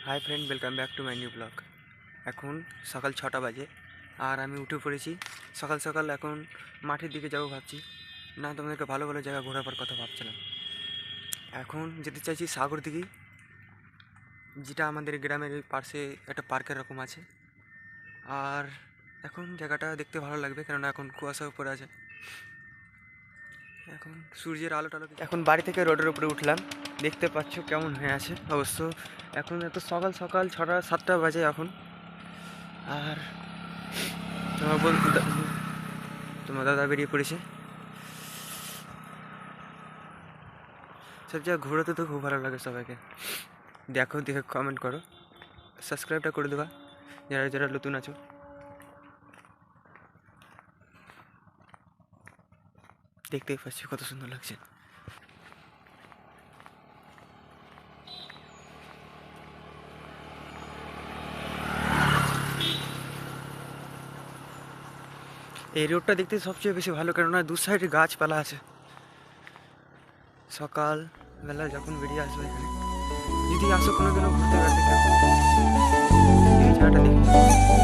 Hi friend, welcome back to my new blog. এখন সকাল 6টা বাজে আর আমি উঠে পড়েছি। সকাল সকাল এখন মাঠের দিকে যাবো ভাবছি। না, তোমাদেরকে ভালো ভালো জায়গা ঘোরাবার কথা ভাবছিলাম। এখন যেতে চাইছি সাগর দিঘি, যেটা আমাদের গ্রামের পাশে একটা পার্কের রকম আছে। আর এখন জায়গাটা দেখতে ভালো লাগবে, কেননা এখন কুয়াশা উপরে আছে। এখন সূর্যের আলো টালো এখন বাড়ি থেকে রোডের উপরে উঠলাম, দেখতে পাচ্ছ কেমন হয়ে আছে অবশ্য। এখন এত সকাল সকাল 6টা 7টা বাজে এখন। আর তোমার দাদা বেরিয়ে পড়েছে। সব জায়গায় ঘোরাতে তো খুব ভালো লাগে সবাইকে। দেখো, দেখে কমেন্ট করো, সাবস্ক্রাইবটা করে দেবা যারা যারা নতুন আছো। দেখতেই পাচ্ছি কত সুন্দর লাগছে। এই রোডটা দেখতে সবচেয়ে বেশি ভালো, কেননা দু সাইডে গাছপালা আছে। সকাল বেলা যখন বেরিয়ে আসবে এখানে, যদি আসো কোনোদিনও ঘুরতে বেড়াতে, এই জায়গাটা দেখি।